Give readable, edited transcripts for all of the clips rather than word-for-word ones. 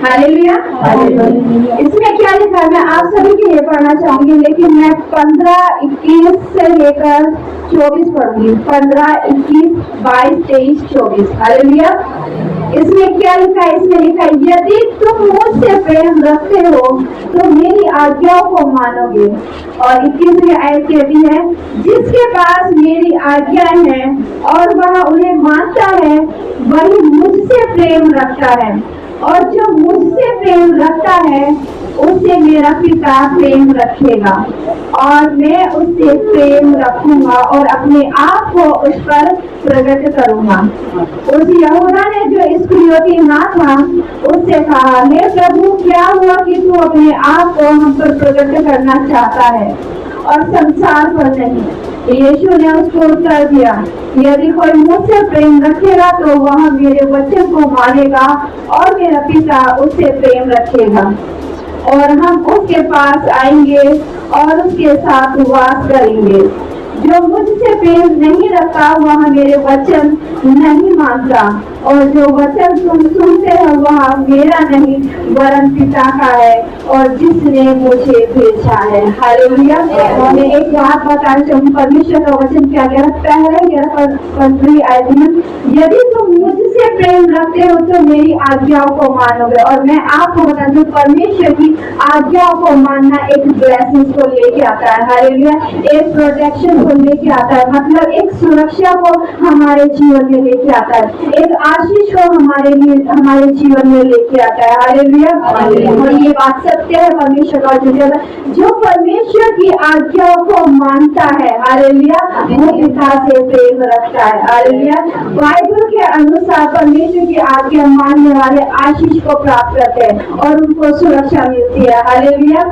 Hallelujah. इसमें क्या लिखा है मैं आप सभी के लिए पढ़ना चाहूंगी, लेकिन मैं 15-21 से लेकर 24 पढ़ूंगी। 15, 21, 22, 23, 24। हालेलुया। इसमें क्या लिखा है? इसमें लिखा है यदि तुम मुझसे प्रेम रखते हो तो मेरी आज्ञाओं को मानोगे। और 21वीं आयत कहती है जिसके पास मेरी आज्ञाएं हैं और वह उन्हें मानता है वही मुझसे प्रेम रखता है, और जो मुझसे प्रेम रखता है उससे मेरा पिता प्रेम रखेगा, और मैं उससे प्रेम रखूंगा और अपने आप को उस पर प्रकट करूंगा। उस यहूदा ने जो इस्करियोती ना था उससे कहा, हे प्रभु, क्या हुआ कि तू अपने आप को हम पर प्रकट करना चाहता है और संसार पर नहीं? यीशु ने उसको उत्तर दिया, यदि कोई मुझसे प्रेम रखेगा तो वह मेरे वचन को मानेगा और मेरा पिता उससे प्रेम रखेगा, और हम उसके पास आएंगे और उसके साथ वास करेंगे। जो मुझसे प्रेम नहीं रखता वह मेरे वचन नहीं मानता, और जो वचन तुम सुनते हो वह मेरा नहीं वरन पिता का है और जिसने मुझे भेजा है। हालेलुया। मैं एक बात बताना चाहूँ, परमेश्वर का वचन क्या कहता है? 15वीं आयत में, यदि तुम मुझसे प्रेम रखते हो तो मेरी आज्ञाओं को मानोगे। और मैं आपको बताता हूँ परमेश्वर की आज्ञाओं को मानना एक ब्लेसिंग को लेके आता है। हालेलुया। एक प्रोटेक्शन को लेके आता है, मतलब एक सुरक्षा को हमारे जीवन में लेके आता है, एक आशीष को हमारे जीवन में लेके आता है। हालेलुया। और ये बात सत्य है परमेश्वर का वचन, जो परमेश्वर की आज्ञाओं को मानता है, हालेलुया, वो पिता से प्रेम रखता है। हालेलुया। बाइबल के अनुसार परमेश्वर की आज्ञा मानने वाले आशीष को प्राप्त करते हैं और उनको सुरक्षा मिलती है। हालेलुया।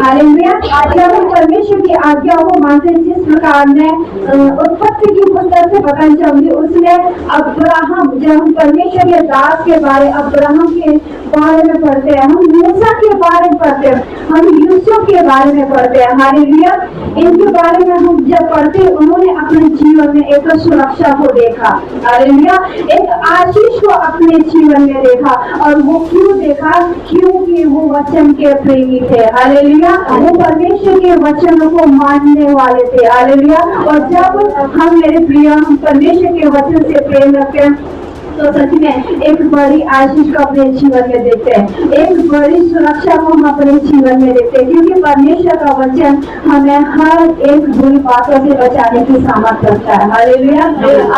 हालेलुया। जब हम परमेश्वर की आज्ञाओं को मानते हैं, जिस प्रकार में उत्पत्ति की पुस्तक से बताना चाहूंगी, उसमें अब्राहम, जब हम परमेश्वर के दास के बारे, अब्राहम के बारे में पढ़ते हैं, हम मूसा के बारे में पढ़ते हैं, हम यूसुफ के बारे में पढ़ते हैं। हालेलुया। इनके बारे में हम जब पढ़ते हैं, उन्होंने अपने जीवन में एक सुरक्षा को देखा। हालेलुया। एक आशीष को अपने जीवन में देखा, और वो क्यों देखा? क्योंकि वो वचन के प्रेमी थे। हालेलुया। वो परमेश्वर के वचनों को मानने वाले थे। हालेलुया। और जब हम, मेरे प्रिय, हम परमेश्वर के वचन से प्रेम रखते हैं तो सच में एक बड़ी आशीष को अपने जीवन में देखते हैं, एक बड़ी सुरक्षा को हम अपने जीवन में देखते हैं, क्योंकि परमेश्वर का वचन हमें हर एक बुरी बातों से बचाने की सामर्थ रखता है। हालेलुया।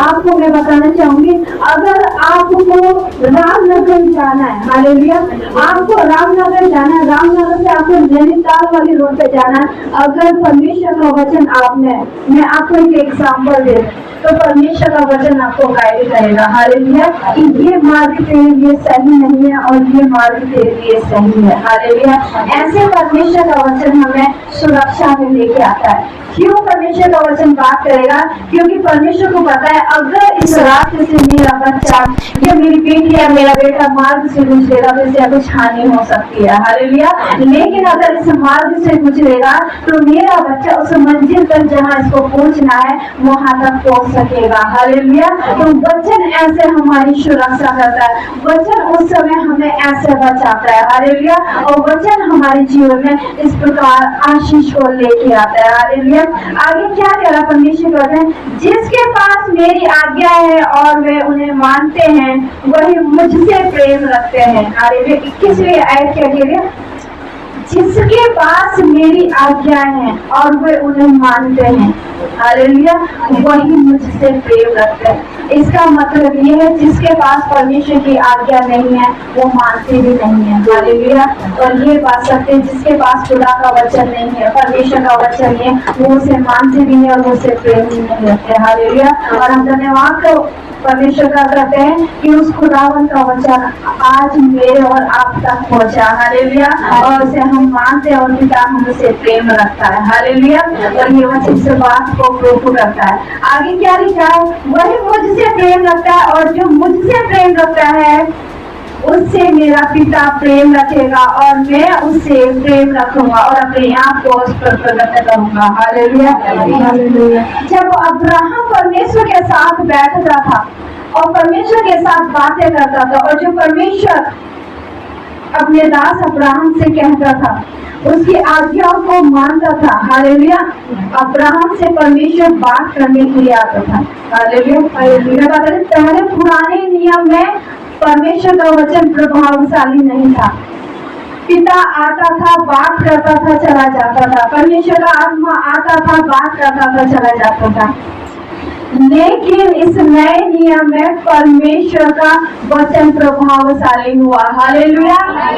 आपको मैं बताना चाहूंगी, अगर आपको रामनगर जाना है, हालेलुया, आपको रामनगर जाना है, रामनगर से आपको नैनीताल वाली रोड पे जाना है, अगर परमेश्वर का वचन आपने, मैं आपको एक एग्जाम्पल दे, तो परमेश्वर का वचन आपको गाइड करेगा। हालेलुया। कि ये मार्ग तेरे लिए सही नहीं है और ये मार्ग तेरे लिए सही है। हालेलुया। ऐसे परमेश्वर का वचन हमें सुरक्षा में लेके आता है। क्यों परमेश्वर का वचन बात करेगा? क्योंकि परमेश्वर को पता है अगर इस रास्ते से मेरा बच्चा या मेरी बेटी या मेरा बेटा मार्ग से गुजरेगा तो इससे कुछ हानि हो सकती है। हालेलुया। लेकिन अगर इस मार्ग से गुजरेगा तो मेरा बच्चा उस मंजिल तक जहाँ इसको पहुंचना है वहां तक पहुंच सकेगा। हालेलुया। तो वचन ऐसे हमारी सुरक्षा करता है, वचन उस समय हमें ऐसे बचाता है। हालेलुया। और वचन हमारे जीवन में इस प्रकार आशीष को लेके आता है। हालेलुया। आगे क्या कह रहा परमेश्वर कहते हैं, जिसके पास मेरी आज्ञा है और वे उन्हें मानते हैं वही मुझसे प्रेम रखते हैं। हालेलुया। 21वीं आयत क्या कह रही है? जिसके पास मेरी आज्ञा है और वे उन्हें मानते हैं, हालेलुया, वही मुझसे प्रेम रखते हैं। इसका मतलब ये है जिसके पास परमेश्वर की आज्ञा नहीं है वो मानते भी नहीं है। हालेलुया। और ये बात सत्य है, जिसके पास खुदा का वचन नहीं है, परमेश्वर का वचन है, वो उसे मानते भी नहीं और उससे प्रेम भी नहीं रखते। हालेलुया। और हम धन्यवाद परमेश्वर का करते हैं कि उस खुदावन का वचन आज मेरे और आप तक पहुंचा। हालेलुया। और उसे हम मानते हैं और पिता हमसे प्रेम रखता है। हालेलुया। और ये वचन से बात को प्रूफ करता है। आगे क्या लिखा है? वही मुझसे प्रेम रखता है और जो मुझसे प्रेम रखता है उससे मेरा पिता प्रेम रखेगा और मैं उससे प्रेम रखूंगा और अपने आप को उस पर प्रकट करूंगा। हालेलुया। जब अब्राहम परमेश्वर के साथ बैठता था और परमेश्वर के साथ बातें करता था, और जो परमेश्वर अपने दास अब्राहम से कहता था, उसकी आज्ञाओं को मानता था। हालेलुया। अब्राहम से परमेश्वर बात करने के लिए आता था। हालेलुया। पहले पुराने नियम में परमेश्वर का वचन प्रभावशाली नहीं था। पिता आता था, बात करता था, चला जाता था। परमेश्वर का आत्मा आता था, बात करता था, चला जाता था। लेकिन इस नए नियम में परमेश्वर का वचन प्रभावशाली हुआ। हालेलुया।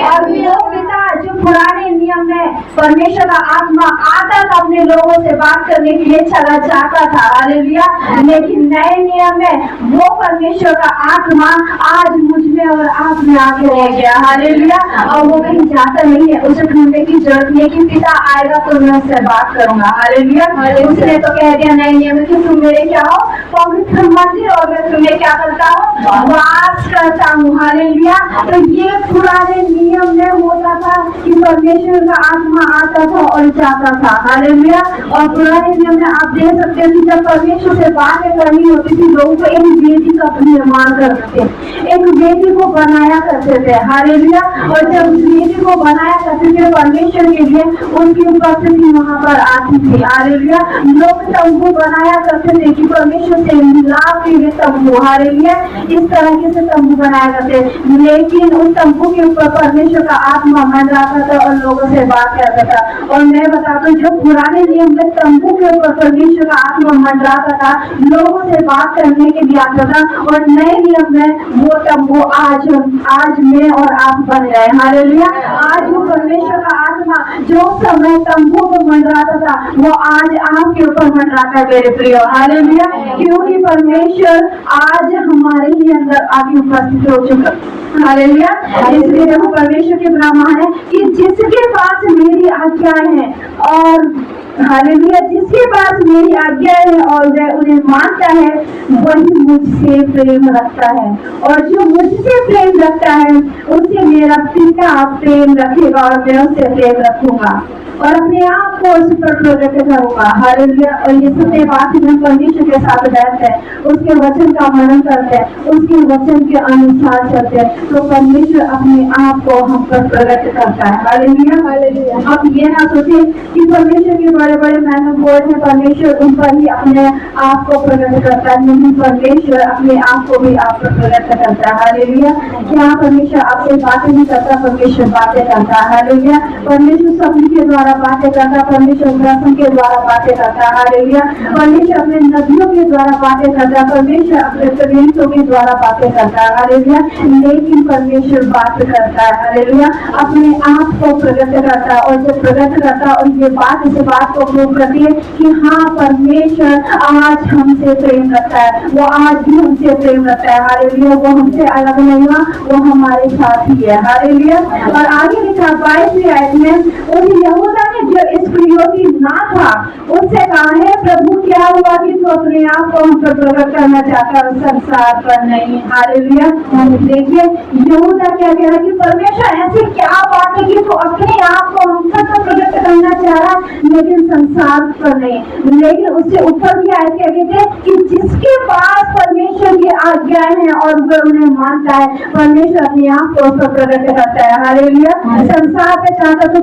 और वो पिता जो पुराने नियम में परमेश्वर का आत्मा आता था, अपने लोगों से बात करने के लिए चला जाता था। हालेलुया। लेकिन नए नियम में वो परमेश्वर का आत्मा आज मुझ में और आप में आके रह गया। हालेलुया। और वो कहीं जाता नहीं है, उसे ढूंढने की जरूरत नहीं है कि पिता आएगा तो मैं उससे बात करूंगा। हालेलुया। उसने तो कह दिया नए नियम में कि तुम मेरे क्या हो, पवित्र मंदिर, और मैं तुम्हें क्या करता हूँ, वास करता हूँ। हालेलुया। तो ये पुराने नियम में होता था कि परमेश्वर का आत्मा आता था और जाता था। हालेलुया। और पुराने नियम में आप देख सकते हैं कि जब परमेश्वर से बातें करनी होती थी, लोगों को एक वेदी का निर्माण करते थे, एक वेदी को बनाया करते थे। हालेलुया। और जब वेदी को बनाया करते थे परमेश्वर के लिए, उनकी उपस्थिति वहां पर आती थी। हालेलुया। लोग तंबू बनाया करते थे कि परमेश्वर से मिलाप के लिए तंबू। हालेलुया। इस तरह से तंबू बनाया करते, लेकिन उस तंबू के ऊपर परमेश्वर का आत्मा मंडराता था और लोगों से बात करता था। और मैं बताता हूँ, जो पुराने नियम में तंबू के ऊपर परमेश्वर का आत्मा मंडराता था, लोगों से बात करने के लिए आता था, और नए नियम में वो तंबू आज में और आप बन गए। हालेलुया। आज वो परमेश्वर का आत्मा जो समय तंबू को मंडराता था, वो आज आपके ऊपर मंडराता है मेरे प्रिय। हालेलुया। क्योंकि परमेश्वर आज हमारे ही अंदर आगे उपस्थित हो चुका। हालेलुया। इसलिए देखो परमेश्वर के ब्राह्मण है कि जिसके पास मेरी आज्ञाएं हैं, और हालेलुया, जिसके पास मेरी आज्ञा है और वह उन्हें मानता है, वही मुझसे प्रेम रखता है, और जो मुझसे प्रेम रखता है उससे मेरा पिता प्रेम रखेगा, और मैं उससे प्रेम रखूंगा और अपने आप को उस पर प्रकट करूंगा। हालेलुया। और ये सत्य बात हम परमेश्वर के साथ रहते हैं, उसके वचन का मनन करते हैं, उसके वचन के अनुसार चलते हैं, तो परमेश्वर अपने आप को हम पर प्रकट करता है। हालेलुया। हालेलुया। आप ये ना सोचिए कि परमेश्वर के बड़े बड़े मैन ऑफ गॉड है, परमेश्वर उन पर ही अपने आप को प्रकट करता है। नहीं, परमेश्वर अपने आप को भी आप पर प्रकट करता है। हालेलुया। यहाँ परमेश्वर आपसे बातें नहीं करता, परमेश्वर बातें करता है। हालेलुया। परमेश्वर सभी के द्वारा बातें करता, परमेश्वर दर्शन के द्वारा बातें करता। हालेलुया। परमेश्वर अपने नदियों के द्वारा बातें करता, परमेश्वर अपने प्रेरितों के द्वारा बातें करता है। हालेलुया। लेकिन परमेश्वर बात करता है। हालेलुया। अपने आप को प्रकट करता है, और जब प्रकट करता है और ये बात इस बात को प्रूव करती है कि हाँ, परमेश्वर आज हमसे प्रेम रखता है, वो आज भी हमसे प्रेम रखता है। हालेलुया। वो हमसे अलग नहीं हुआ, वो हमारे साथ ही है। हालेलुया। और आगे लिखा 22वीं आयत में, उन यहूदा ने जो इस विरोधी ना था उससे कहा है, प्रभु क्या हुआ कि तू अपने आप को हम पर प्रकट करना चाहता है, संसार पर नहीं। हालेलुया। देखिए यहूदा क्या कह रहा है कि परमेश्वर ऐसी क्या बात है कि तू अपने आप को हम पर प्रकट करना चाह रहा, लेकिन संसार पर नहीं। लेकिन उससे ऊपर की आयत क्या कहते हैं कि जिसके पास परमेश्वर की आज्ञाएं हैं और वह उन्हें मानता है, परमेश्वर अपने आप को उस पर प्रकट करता है। हालेलुया। संसार पे चाहता तो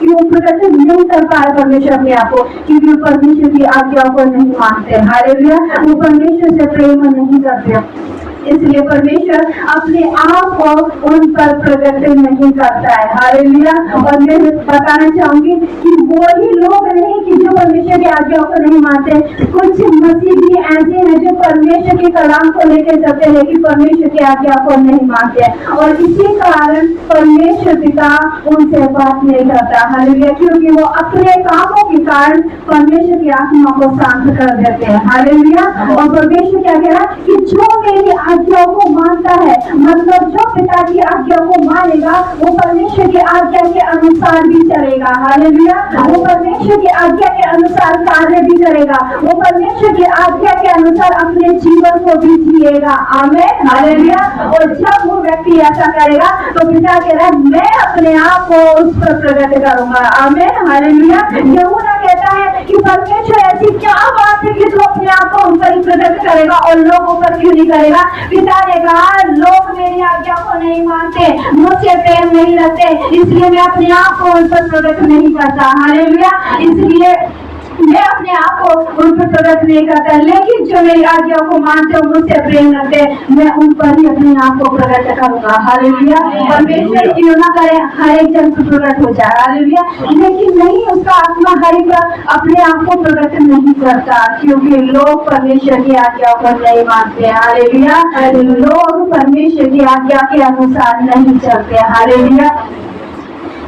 क्यों प्रकट नहीं कर पाए परमेश्वर अपने आप को, क्योंकि परमेश्वर की आज्ञाओं को नहीं मानते। हालेलुया। वो परमेश्वर से प्रेम नहीं करते, इसलिए परमेश्वर अपने आप को उन पर प्रकट नहीं करता है। हालेलुया। और मैं बताना चाहूंगी कि वो ही लोग नहीं कि जो परमेश्वर की आज्ञाओं को नहीं मानते, कुछ मसीह भी ऐसे हैं जो परमेश्वर के कलाम को लेकर चलते हैं लेकिन परमेश्वर की आज्ञाओं को नहीं मानते, और इसी कारण परमेश्वर पिता उनसे बात नहीं करता। हालेलुया। क्योंकि वो अपने कामों के कारण परमेश्वर की आत्मा को शांत कर देते हैं। हालेलुया। और परमेश्वर क्या कह रहा है कि जो मेरी आज्ञा को मानता है, मतलब जो पिता की आज्ञा को मानेगा, वो परमेश्वर की आज्ञा के अनुसार भी चलेगा। हालेलुया। वो परमेश्वर की आज्ञा के अनुसार कार्य भी करेगा, वो परमेश्वर की आज्ञा के अनुसार अपने जीवन को भी जिएगा। आमीन। हालेलुया। और जब वो व्यक्ति ऐसा करेगा तो पिता कह रहा है मैं अपने आप को उस पर प्रकट करूंगा। आमीन। हालेलुया। यहूदा कहता है कि परमेश्वर ऐसी क्या बात है कि तू अपने आप को उन पर ही प्रकट करेगा और लोगों पर क्यों नहीं करेगा। पिता ने कहा लोग मेरी आज्ञा को नहीं मानते, मुझसे प्रेम नहीं रखते, इसलिए मैं अपने आप को उन पर प्रकट नहीं करता। हालेलुया। इसलिए मैं अपने आप को उन पर प्रकट नहीं करता, लेकिन जो मेरी आज्ञा को मानते हो, मुझसे प्रेम रखते, मैं उन पर ही अपने आप को प्रकट करूंगा। हालेलुया। परमेश्वर क्यों ना करे हर एक जन को प्रकट हो जाए। हालेलुया। लेकिन नहीं, उसका आत्मा हर एक अपने आप को प्रकट नहीं करता, क्योंकि लोग परमेश्वर की आज्ञा को नहीं मानते। हालेलुया। लोग परमेश्वर की आज्ञा के अनुसार नहीं चलते। हालेलुया।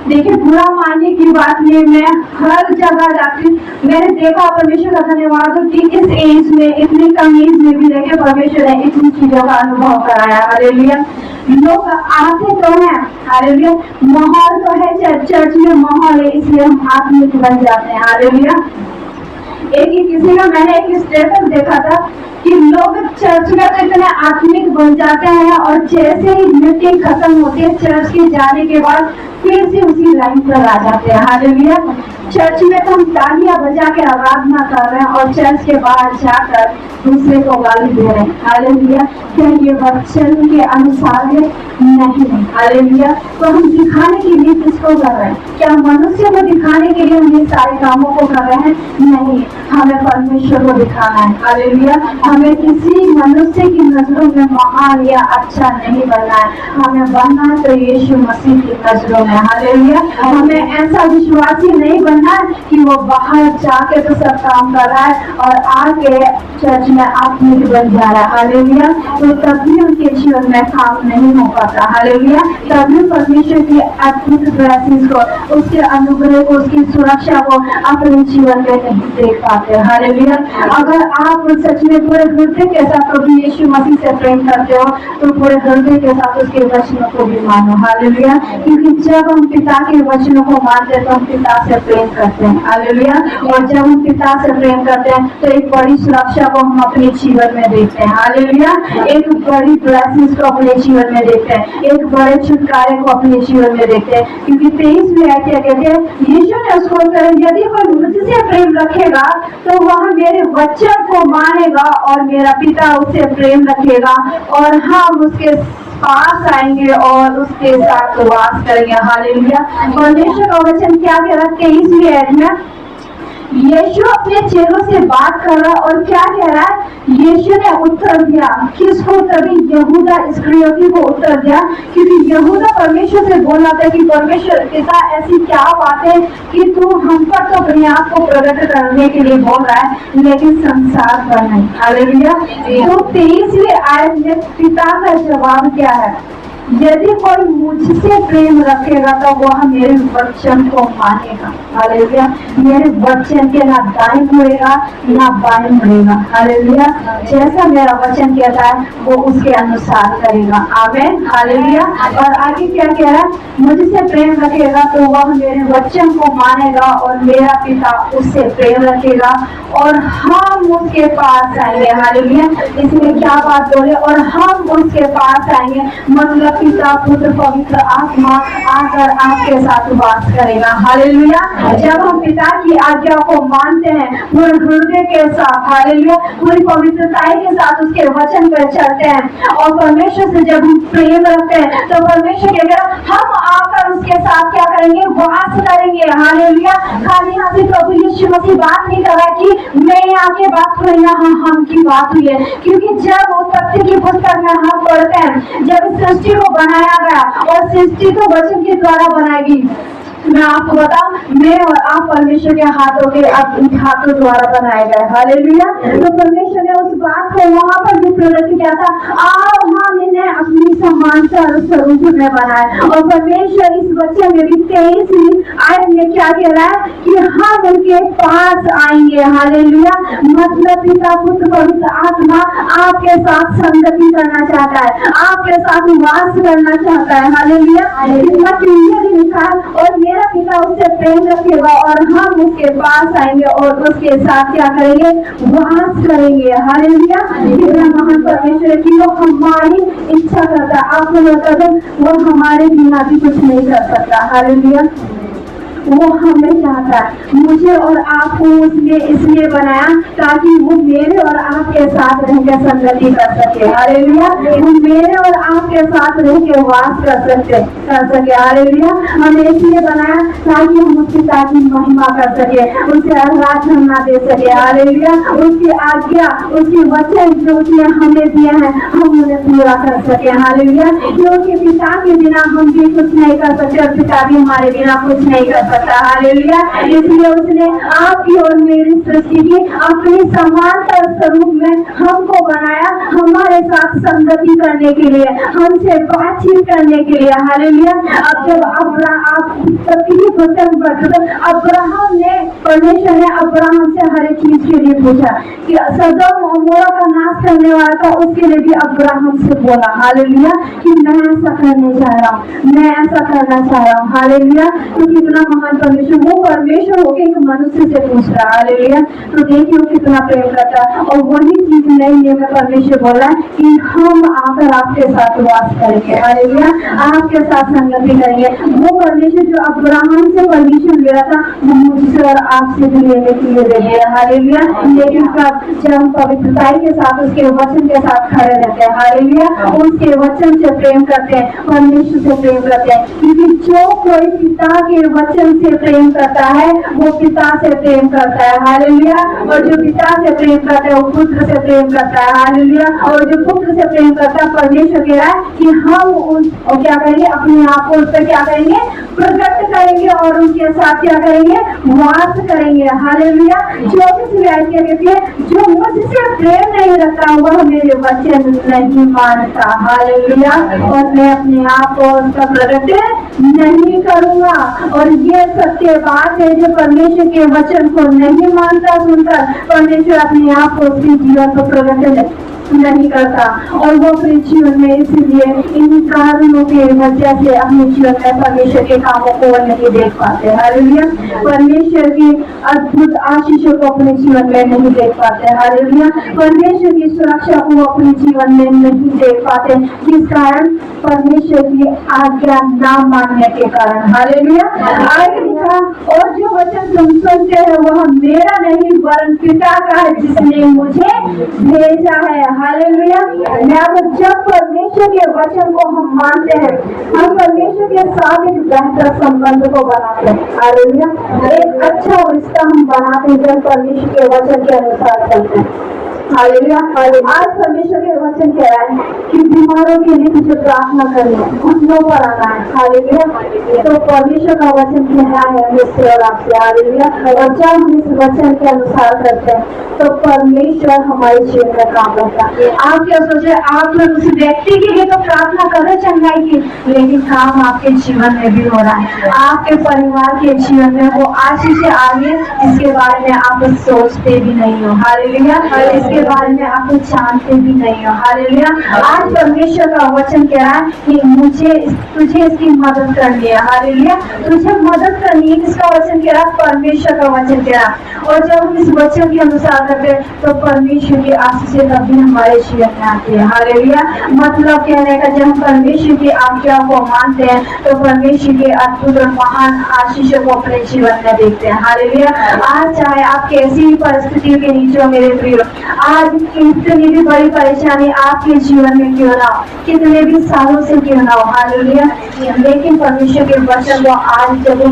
देखिए, बुरा मानने की बात में मैं हर जगह जाती, मैंने देखा, परमेश्वर का धन्यवाद हो कि इस एज में, इतनी कम एज में भी देखे परमेश्वर ने इतनी चीजों का अनुभव कराया। हालेलुया। लोग आते तो हैं, हालेलुया, माहौल तो है, चर्च में माहौल है, इसलिए हम आत्मिक बन जाते हैं। हालेलुया। किसी का मैंने एक स्टेटस देखा था कि लोग चर्च में तो इतने आत्मिक बन जाते हैं और जैसे ही मीटिंग खत्म होती है चर्च के जाने के बाद फिर से उसी लाइन पर आ जाते हैं। हालेलुया। चर्च में तो हम तालियां बजा के आराधना कर रहे हैं और चर्च के बाहर जाकर दूसरे को गाली दे रहे हैं। हालेलुया। क्या ये वचन के अनुसार है? नहीं। हालेलुया। तो हम दिखाने के लिए किसको कर रहे हैं? क्या मनुष्य को दिखाने के लिए हम ये सारे कामों को कर रहे हैं? नहीं, हमें परमेश्वर को दिखाना है। हालेलुया। हमें किसी मनुष्य की नजरों में महान या अच्छा नहीं बनना है, हमें बनना है तो यीशु मसीह की नजरों में। हालेलुया। हमें ऐसा विश्वासी नहीं बनना है कि वो बाहर जाके तो सब काम कर रहा है और आके चर्च में आत्मिक बन जा रहा है। हालेलुया। तो तभी उनके जीवन में काम नहीं हो पाता। हालेलुया। तभी परमेश्वर की अद्भुत ब्लेसिंग्स को, उसके अनुग्रह को, उसकी सुरक्षा को अपने जीवन में नहीं देख पाते। हालेलुया। अगर आप सच में पूरे हृदय के साथ प्रभु यीशु मसीह से प्रेम करते हो तो पूरे हृदय के साथ उसके वचनों को भी मानो। हालेलुया। क्योंकि जब हम पिता के वचनों को मानते हैं तो हम पिता से प्रेम करते हैं। हालेलुया। और जब हम पिता से प्रेम करते हैं तो एक बड़ी सुरक्षा को हम अपने जीवन में देखते हैं। हालेलुया। एक बड़ी ब्लेसिंग्स को अपने जीवन में देखते हैं, एक बड़े छुटकारे को अपने जीवन में देखते हैं। क्योंकि 23 में क्या कहते हैं, यीशु ने उसको उत्तर, यदि कोई मुझसे प्रेम रखेगा तो वह मेरे वचन को मानेगा और मेरा पिता उससे प्रेम रखेगा और हम उसके पास आएंगे और उसके साथ वास करेंगे। हालेलुया। परमेश्वर का वचन क्या कह रहा है 23वीं आयत में? यीशु अपने चेलों से बात कर रहा है और क्या कह रहा है? यीशु ने उत्तर दिया, किसको उत्तर दिया? यहूदा इस्करियोती को उत्तर दिया, क्योंकि यहूदा परमेश्वर से बोल रहा था कि परमेश्वर पिता ऐसी क्या बात है कि तू हम पर तो अपने आप को प्रकट करने के लिए बोल रहा है लेकिन संसार पर नहीं। हालेलुया। तो 23वीं आयत में पिता का जवाब क्या है? यदि कोई मुझसे प्रेम रखेगा तो वह मेरे वचन को मानेगा। हालेलुया। मेरे वचन के ना दाएं मुड़ेगा ना बाएं मुड़ेगा। हालेलुया। जैसा मेरा वचन कहता है वो उसके अनुसार करेगा। आमीन। हालेलुया। और आगे क्या कह रहा है? मुझसे प्रेम रखेगा तो वह मेरे वचन को मानेगा और मेरा पिता उससे प्रेम रखेगा और हम उसके पास आएंगे। हालेलुया। इसमें क्या बात बोले? और हम उसके पास आएंगे, मतलब पिता पुत्र पवित्र आत्मा आकर आपके साथ वास करेगा। हालेलुया। जब हम पिता की आज्ञा को मानते हैं पूरे हृदय के साथ, हालेलुया, पूरी पवित्रता के साथ उसके वचन पर चलते हैं और परमेश्वर से जब हम प्रेम रखते हैं तो परमेश्वर के घर हम आकर उसके साथ क्या करेंगे? वास करेंगे। हालेलुया। खाली यहाँ से प्रभु यीशु मसीह बात नहीं कर रहा कि मैं आके बात करूँ, यहाँ हम की बात हुई है। क्योंकि जब उत्पत्ति की पुस्तक में हम पढ़ते हैं जब सृष्टि को बनाया गया और सृष्टि तो वचन के द्वारा बनाएगी, मैं आपको बताऊं, मैं और आप परमेश्वर के हाथों के हाथों द्वारा बनाए गए। हालेलुया। तो परमेश्वर ने उस बात को वहां पर भी प्रकट किया था, आओ हम इन्हें अपनी समानता और स्वरूप में बनाए। और परमेश्वर इस वचन में भी 23वीं आयत में क्या कह रहा है कि हम उनके पास आएंगे। हालेलुया। मतलब पिता पुत्र पवित्र आत्मा आपके साथ संगति करना चाहता है, आपके साथ वास करना चाहता है। हालेलुया। लिखा और मेरा पिता उससे प्रेम रखेगा और हम उसके पास आएंगे और उसके साथ क्या करेंगे? वास करेंगे। हालेलुया। कितना महान परमेश्वर की वो हमारी इच्छा करता है, आपको बता दो वो हमारे बिना भी कुछ नहीं कर सकता। हालेलुया। वो हमें चाहता है। मुझे और आपको उसने इसलिए बनाया ताकि वो मेरे और आपके साथ रहकर संगति कर सके। हालेलुया। वो मेरे और आपके साथ रह के वास कर सके। हालेलुया। हमें इसलिए बनाया ताकि हम उसके पिता की महिमा कर सके, उसे आराधना दे सके। हालेलुया। उसकी आज्ञा, उसके वचन जो उसने हमें दिए हैं, हम उन्हें पूरा कर सके। हालेलुया। क्योंकि पिता के बिना हम भी कुछ नहीं कर सकते और पिता भी हमारे बिना कुछ नहीं कर सकता। हालेलुया। इसलिए उसने आपकी और मेरी सृष्टि की अपनी समानता स्वरूप में हमको बनाया, हमारे साथ संगति करने के लिए, हमसे बातचीत करने के लिए। हालेलुया। अब जब आप वचन पढ़ते, अब्राहम ने, परमेश्वर ने अब्राहम से हर एक चीज के लिए पूछा कि सदोम और अमोरा का नाश करने वाला था, उसके लिए भी अब्राहम से बोला। हालेलुया। कि मैं ऐसा करने जा रहा हूँ, मैं ऐसा करना चाह रहा हूँ। हालेलुया। तो कितना महान परमेश्वर, वो परमेश्वर होके एक मनुष्य से पूछ रहा। हालेलुया। तो देखिए वो कितना प्रेम करता है। और वही चीज नई नियम में परमेश्वर बोला कि हम आकर आपके साथ वास करेंगे। हालेलुया। आपके साथ संगति करेंगे। वो परमेश्वर जो अब्राहम से परमिशन ले रहा था, वो मुझसे और आपसे भी लेने के लिए दे दिया। हालेलुया। लेकिन जब हम पवित्रताई के साथ उसके वचन के साथ खड़े रहते हैं, हालेलुया, उसके वचन से प्रेम करते हैं, परमेश्वर से प्रेम करते हैं। क्योंकि जो कोई पिता के वचन से प्रेम करता है, वो पिता से प्रेम करता है। हालेलुया। और जो पिता से प्रेम करता है, वो पुत्र से प्रेम करता है। हालेलुया। और जो पुत्र से प्रेम करता है, परमेश्वर कह रहा है कि हम उन और क्या करेंगे, अपने आप को उस पर क्या करेंगे, प्रकट करेंगे और उनके साथ क्या करेंगे, वास करेंगे। हालेलुया। 24वीं आयत क्या कहती है, जो मुझसे प्रेम नहीं रखता वह मेरे वचन नहीं मानता। हालेलुया। और मैं अपने आप को उसका प्रकट नहीं करूंगा। और ये सत्य बात है, जो परमेश्वर के वचन को नहीं मानता, सुनकर परमेश्वर अपने आप को उसके जीवन को प्रकट नहीं करता। और वो अपने जीवन में इसलिए इन कारणों की वजह से अपने जीवन में परमेश्वर के कामों को नहीं देख पाते। हालेलुया। परमेश्वर की अद्भुत आशीषों को अपने जीवन में नहीं देख पाते। हालेलुया। परमेश्वर की सुरक्षा को अपने जीवन में नहीं देख पाते, जिस कारण परमेश्वर की आज्ञा ना मानने के कारण। हालेलुया। आगे लिखा, और जो वचन तुम सुनते हैं वह मेरा नहीं वरन पिता का है जिसने मुझे भेजा है। हालेलुया। जब परमेश्वर के वचन को हम मानते हैं, हम परमेश्वर के साथ एक बेहतर संबंध को बनाते हैं। हालेलुया। एक अच्छा रिश्ता हम बनाते हैं जब परमेश्वर के वचन के अनुसार चलते हैं। हालेलुया। आज परमेश्वर के वचन कह रहा है कि बीमारों के लिए तुझे प्रार्थना करनी है, घुटनों पर आना है। हालेलुया। तो परमेश्वर का वचन कह रहा है मुझसे और आपसे। हालेलुया। और जब हम इस वचन के अनुसार करते हैं तो परमेश्वर हमारे जीवन में काम करता है। आप क्या सोचे, आप लोग उस व्यक्ति के लिए तो प्रार्थना कर रहे चंगाई की, लेकिन काम आपके जीवन में भी हो रहा है, आपके परिवार के जीवन में वो आशीष आ रही है जिसके बारे में आप सोचते भी नहीं हो। हालेलुया। इसके बारे में आप जानते भी नहीं हो। हालेलुया। आज परमेश्वर का वचन कह रहा है कि तुझे इसकी मदद करनी है। हालेलुया। तुझे मदद करनी है। किसका वचन कह रहा है, परमेश्वर का वचन कह रहा है। और जब हम इस वचन के अनुसार करते हैं तो परमेश्वर की आशीषें तभी हमारे जीवन में आती है। हालेलुया। मतलब कहने का, जब हम परमेश्वर की आज्ञा को मानते हैं तो परमेश्वर के अद्भुत और महान आशीषों को अपने जीवन में देखते हैं। हालेलुया। आज चाहे आप कैसी भी परिस्थितियों के नीचे हो मेरे प्रिय, आज कितनी भी बड़ी परेशानी आपके जीवन में क्यों ना हो, कितने भी सालों से क्यों ना हो। हालेलुया। लेकिन परमेश्वर के वचन को आज जब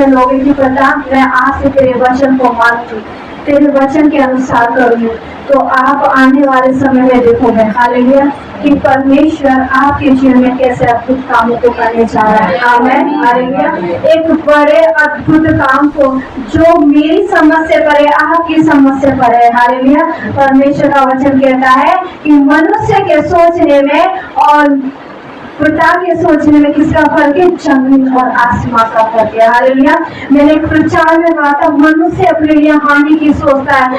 लोगों की पता, मैं आज से तेरे वचन को मानती, तेरे वचन के अनुसार करूंगी, तो आप आने वाले समय में देखोगे। हालेलुया। कि परमेश्वर आपके जीवन में कैसे अद्भुत कामों को करने जा रहा है। आमीन। हालेलुया। एक बड़े अद्भुत काम को जो मेरी समझ से परे, आपकी समझ से परे। हालेलुया। परमेश्वर का वचन कहता है कि मनुष्य के सोचने में और पिता के सोचने में किसका फर्क है, जमीन और आसमान का फर्क है। हालेलुया। मैंने एक प्रचार में कहा था, मनुष्य अपने लिए हानि की सोचता है,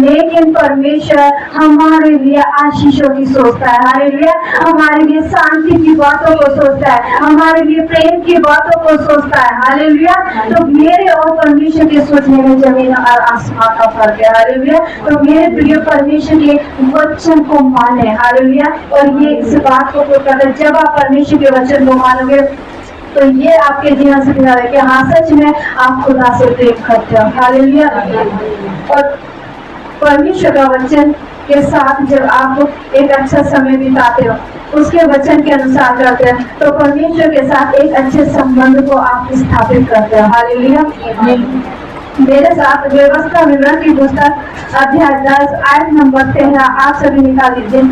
लेकिन परमेश्वर हमारे लिए आशीषों की सोचता है। हालेलुया। हमारे लिए शांति की बातों को सोचता है, हमारे लिए प्रेम की बातों को सोचता है। हालेलुया। तो मेरे और परमेश्वर के सोचने में जमीन और आसमान का फर्क है। हालेलुया। तो मेरे प्रिय, परमेश्वर के वचन को माने। हालेलुया। और ये इस बात को जब आप परमेश्वर के वचन को मानोगे तो ये आपके जीवन से दिखा है कि हाँ सच में आप खुदा से प्रेम करते हो। हालेलुया। और परमेश्वर का वचन के साथ जब आप एक अच्छा समय बिताते हो, उसके वचन के अनुसार करते हैं, तो परमेश्वर के साथ एक अच्छे संबंध को आप स्थापित करते हो। हालेलुया। मेरे साथ व्यवस्था विवरण की पुस्तक अध्याय 10 आयत नंबर 13 आप सभी निकाल लीजिए।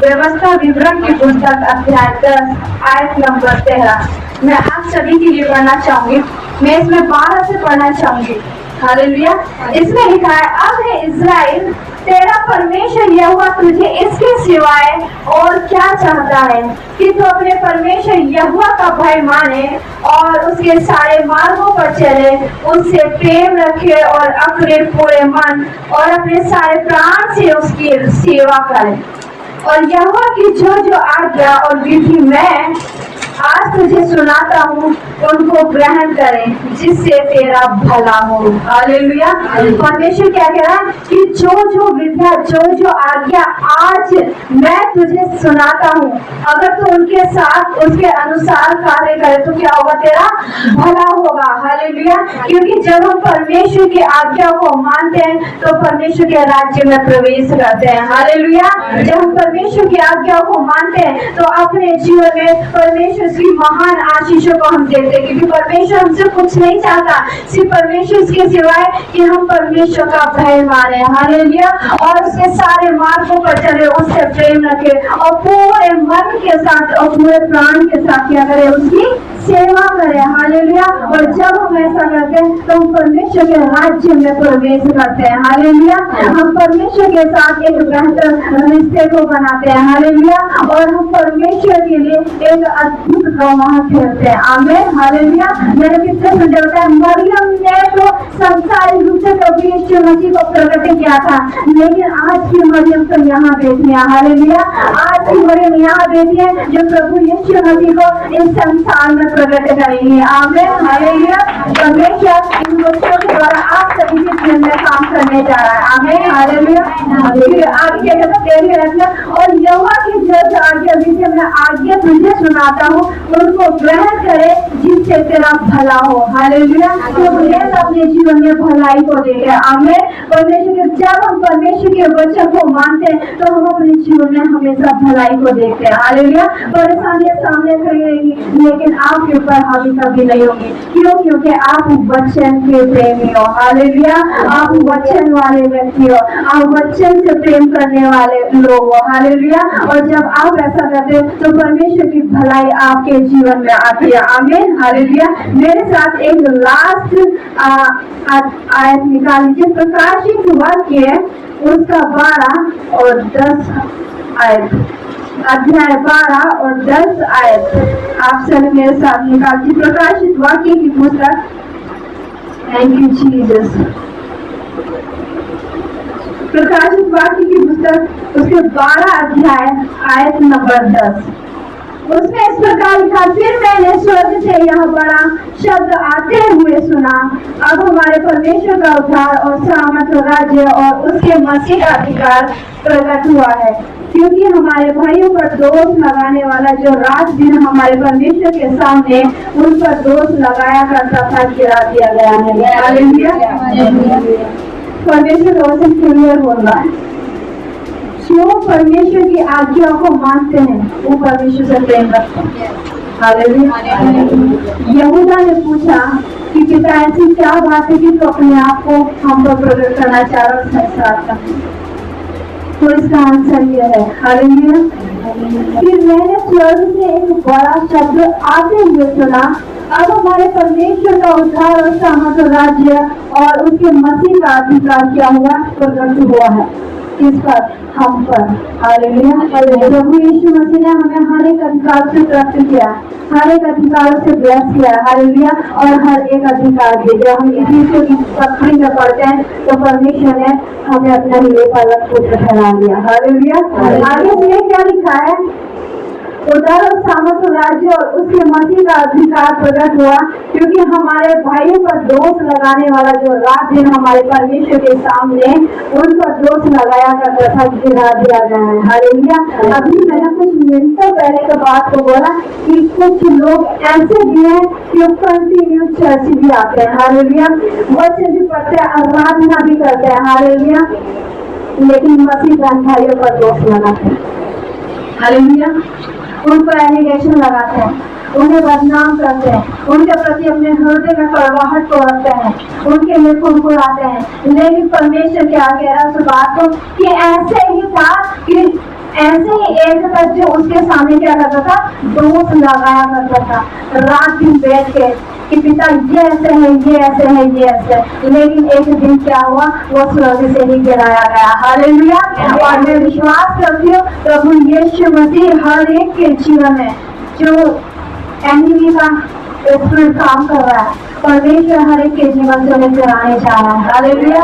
व्यवस्था विवरण की पुस्तक अध्याय 10 आयत नंबर 13 मैं आप सभी के लिए पढ़ना चाहूंगी। मैं इसमें 12 से पढ़ना चाहूंगी। हालेलुया। इसमें लिखा है, अब है इस्राएल, तेरा परमेश्वर यहोवा तुझे इसके सिवाय और क्या चाहता है कि तू अपने परमेश्वर यहोवा का भय माने और उसके सारे मार्गों पर चले, उससे प्रेम रखे और अपने पूरे मन और अपने सारे प्राण से उसकी सेवा करे। और यहोवा की जो जो आज्ञा और विधि मैं आज तुझे सुनाता हूँ उनको ग्रहण करें, जिससे तेरा भला हो। हालेलुया। परमेश्वर क्या कह रहा है कि जो जो विद्या, जो जो आज्ञा आज मैं तुझे सुनाता हूँ, अगर तू उनके साथ उसके अनुसार कार्य करे तो क्या होगा? तेरा भला होगा। हालेलुया। क्योंकि जब हम परमेश्वर की आज्ञा को मानते हैं तो परमेश्वर के राज्य में प्रवेश करते हैं। हालेलुया। जब हम परमेश्वर की आज्ञा को मानते हैं तो अपने जीवन में परमेश्वर की महान आशीषों को हम देखते हैं, क्योंकि परमेश्वर हमसे कुछ नहीं चाहता सिर्फ परमेश्वर के सिवाय कि हम परमेश्वर का भय माने। हालेलुया। और उसके सारे मार्गों पर चले, उससे प्रेम रखे और पूरे मन के साथ और पूरे प्राण के साथ क्या करे? उसकी सेवा करे। हालेलुया। और जब हम ऐसा करते हैं तो हम परमेश्वर के राज्य में प्रवेश करते हैं। हालेलुया। हम परमेश्वर के साथ एक बेहतर रिश्ते को बनाते हैं। हालेलुया। और हम परमेश्वर के लिए एक अद्भुत गवाह ठहरते हैं। आमीन। हालेलुया। मैंने किससे समझाता है? मरियम ने तो संसारिक रूप से प्रभु यीशु मसीह को प्रकट किया था, लेकिन आज की मरियम तो यहाँ बैठी है। हालेलुया। आज की मरियम यहाँ बैठी है जो प्रभु यीशु मसीह को इस संसार में प्रकट करेंगे। आमीन। हालेलुया। परमेश्वर इन बच्चों के द्वारा आप सभी के जीवन में काम करने जा रहा है। आमीन। हालेलुया। आगे क्या कहता है? और यहोवा की जो आज्ञा जिसे मैं आज्ञा तुझे सुनाता हूँ उनको ग्रहण करे, जिससे तेरा भला हो। हालेलुया। तो मुझे अपने जीवन में भलाई को देखे। आमीन। परमेश्वर के जब हम परमेश्वर के वचन को मानते हैं तो हम अपने जीवन में हमेशा भलाई को देखते हैं। हालेलुया। परेशानियां सामने खड़ी रहेगी, लेकिन आपके ऊपर हावी कभी नहीं होगी। क्यों? क्योंकि आप वचन के प्रेमी हो। हालेलुया। आप वचन वाले व्यक्ति हो, आप वचन से प्रेम करने वाले लोग हो। हालेलुया। और जब आप ऐसा करते हैं तो परमेश्वर की भलाई आपके जीवन में आती है। आमीन। हालेलुया। मेरे साथ एक लास्ट आयत निकाल लीजिए। प्रकाशित वाक्य उसका 12 और 10 आयत, अध्याय 12 और 10 आयत आप सब मेरे साथ निकाल लीजिए। प्रकाशित वाक्य की पुस्तक, थैंक यू जीसस। प्रकाशित वाक्य की पुस्तक उसके 12 अध्याय आयत नंबर 10, उसमें इस प्रकार लिखा, फिर मैंने स्वर्ग से यह बड़ा शब्द आते हुए सुना, अब हमारे परमेश्वर का उद्धार और सामर्थ और राज्य और उसके मसीह का अधिकार प्रकट हुआ है, क्योंकि हमारे भाइयों पर दोष लगाने वाला जो रात दिन हमारे परमेश्वर के सामने उन पर दोष लगाया करता था, गिरा दिया गया है। हालेलुया। परमेश्वर का वचन क्लियर हो रहा है। जो परमेश्वर की आज्ञा को मानते हैं वो परमेश्वर से प्रेम रखते हैं। हालेलुया। यहूदा ने पूछा कि पिता ऐसी क्या बात है कि तो अपने आप को हम पर प्रकट करना चाह रहे और संसार का, तो इसका आंसर यह है। हालेलुया। फिर मैंने स्वर्ग से एक बड़ा शब्द आते हुए सुना, अब हमारे परमेश्वर का उद्धार और सामर्थ राज्य और उसके मसीह का अधिकार क्या हुआ? प्रकट हुआ है। किस पर? हम पर। हालेलुया। प्रभु यीशु मसीह ने हमें हर एक अधिकार से प्राप्त किया, हर एक अधिकार से ब्लेस किया। हालेलुया। और हर एक अधिकार दिया। जब हम यीशु की पत्री में पढ़ते हैं तो परमेश्वर ने हमें अपना लिए पालक पुत्र ठहरा दिया। हालेलुया। आगे से क्या लिखा है? उधर सामर्थ राज्य और उसके मसीह का अधिकार प्रकट हुआ, क्योंकि हमारे भाइयों पर दोष लगाने वाला जो रात दिन हमारे परमेश्वर के सामने उन पर दोष लगाया करता था, गिरा दिया गया है। हालेलुया। अभी मैंने कुछ मिनटों पहले के बात को बोला कि कुछ लोग ऐसे भी हैं कि कंटिन्यू चर्च भी आते हैं, हालेलुया, वचन भी पढ़ते हैं, आराधना भी करते हैं, हालेलुया, लेकिन मसीह भाइयों पर दोष लगाते हैं, हालेलुया, उन पर एलिगेशन लगाते हैं, उन्हें बदनाम करते हैं, उनके प्रति अपने हृदय में कड़वाहट को रखते हैं, उनके लिए कुड़कुड़ाते हैं। लेकिन परमेश्वर क्या कह रहा है उस बात को कि ऐसे ही था कि ऐसे ही एक तक जो उसके सामने क्या करता था, दोष लगाया करता था, रात दिन बैठ के कि पिता ये ऐसे है, ये ऐसे है, ये ऐसे है। लेकिन एक दिन क्या हुआ, वो स्वर्ग से ही गिराया गया। हालेलुया। और मैं विश्वास करती हूँ प्रभु यीशु मसीह हर एक के जीवन में जो एनिमी का स्पिरिट काम कर रहा है, परमेश्वर हर एक के जीवन से उन्हें गिराने जा रहा है। हालेलुया।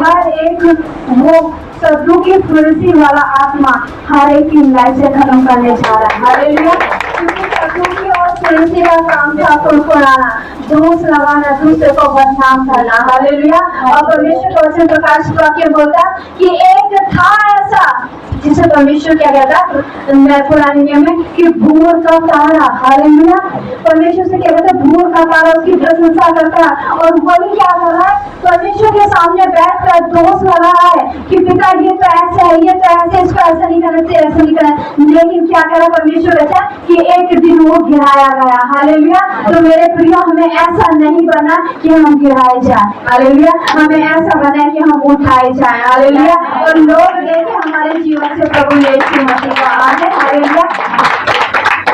हर एक वो शत्रु की फुर्सी वाला आत्मा हर एक की लाइफ से खत्म करने जा रहा है। हालेलुया। क्योंकि शत्रु की और फुर्सी का काम था कुड़कुड़ाना, दोष लगाना, दूसरे को बदनाम करना। हालेलुया। और परमेश्वर का वचन प्रकाश वाक्य बोलता कि एक था ऐसा जिसे परमेश्वर क्या कहता, पुराने नियम में कि भूर का तारा। हालेलुया। परमेश्वर से क्या कहता, भूर का तारा उसकी प्रशंसा करता है, और वही क्या कर रहा है, परमेश्वर के सामने बैठकर दोष लगा रहा है कि पिता ये तो ऐसे है, ये तो ऐसे, इसको ऐसा नहीं करना चाहिए, ऐसा नहीं करना। लेकिन क्या करा परमेश्वर ऐसा कि एक दिन वो गिराया गया। हालेलुया। तो मेरे प्रिय, हमें ऐसा नहीं बना कि हम गिराए जाए। हालेलुया। हमें ऐसा बना है कि हम उठाए जाए। हालेलुया। और लोग देखें हमारे जीवन से प्रभु यीशु मसीह का आगे। हालेलुया।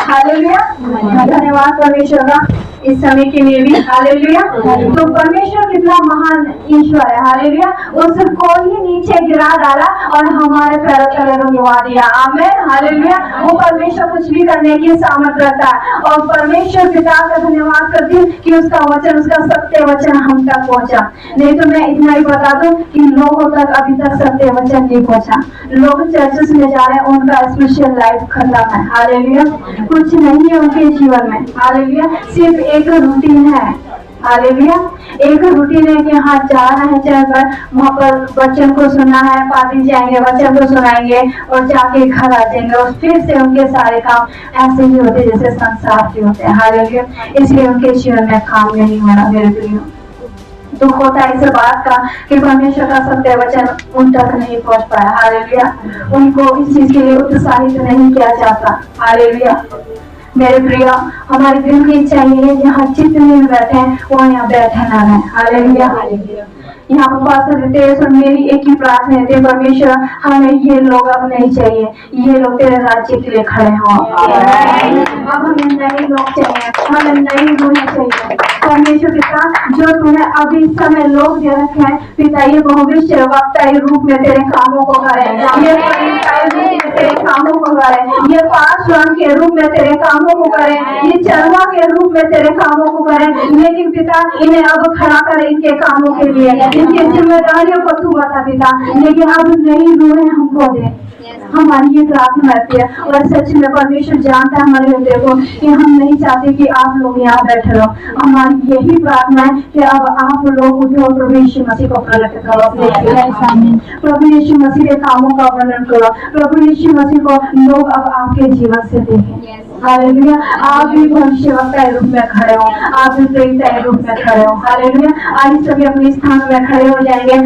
हालेलुया। धन्यवाद परमेश्वर का इस समय के लिए भी। हालेलुया। तो परमेश्वर कितना महान ईश्वर है। हालेलुया। उसको ही नीचे गिरा डाला और हमारे पैरों तले रुकवा दिया। आमीन। हालेलुया। वो परमेश्वर कुछ भी करने की सामर्थ रखता है, और परमेश्वर पिता का धन्यवाद करती हूँ कि उसका वचन, उसका सत्य वचन हम तक पहुंचा। नहीं तो मैं इतना ही बता दूं कि लोगों तक अभी तक सत्य वचन नहीं पहुंचा। लोग चर्चेस में जा रहे हैं, उनका स्पिरिचुअल लाइफ खत्म है। हालेलुया। कुछ नहीं है उनके जीवन में। हालेलुया। सिर्फ एक रूटीन है। हालेलुया। एक रूटीन है कि हाँ जाना है चर्च पर, वहाँ पर बच्चों को सुनना है, पादरी जाएंगे, बच्चों को सुनाएंगे और जाके घर आ जाएंगे, और फिर से उनके सारे काम ऐसे ही होते जैसे संसार के होते हैं। हालेलुया। इसलिए उनके जीवन में काम नहीं हो रहा। मेरे प्रिय, दुख होता है इस बात का कि परमेश्वर का सत्य वचन उन तक नहीं पहुंच पाया। हालेलुया। उनको इस चीज के लिए उत्साहित नहीं किया जाता। हालेलुया। मेरे प्रिय, हमारे दिल की इच्छा ये है जहाँ जितने बैठे हैं वो यहाँ बैठे ना रहे। हालेलुया। यहाँ पर पास्टर रितेश और मेरी एक ही प्रार्थना है, परमेश्वर हमें ये लोग अब नहीं चाहिए, ये लोग तेरे राज्य के लिए खड़े हों। अब हमें नए लोग चाहिए, हमें नई रूहें चाहिए। परमेश्वर पिता, जो तूने अभी समय लोग दे रखे हैं पिता, ये भविष्य वक्ता रूप में तेरे कामों को करें, ये तेरे कामों को करें, ये पासवान के रूप में तेरे कामों को करें, ये चरवा के रूप में तेरे कामों को करें। लेकिन पिता, इन्हें अब खड़ा कर इनके कामों के लिए, इनकी जिम्मेदारियों को तू बता पिता। लेकिन अब नई रूहें हमको दे, हमारी ये प्रार्थना रहती है। और सच में परमेश्वर जानता है हमारे हृदय को कि हम नहीं चाहते कि आप लोग यहाँ बैठे रहो। हमारी यही प्रार्थना है कि अब आप लोग उठो और प्रभु यीशु मसीह को प्रकट करो अपने जीवन, प्रभु यीशु मसीह के कामों का वर्णन करो, प्रभु यीशु मसीह को लोग अब आपके जीवन से देखें। हालेलुया। आप भी भविष्यवक्ता रूप में खड़े हो, आप भी प्रेरित रूप में खड़े हो। हालेलुया। आज सभी अपने स्थान में खड़े हो जाएंगे।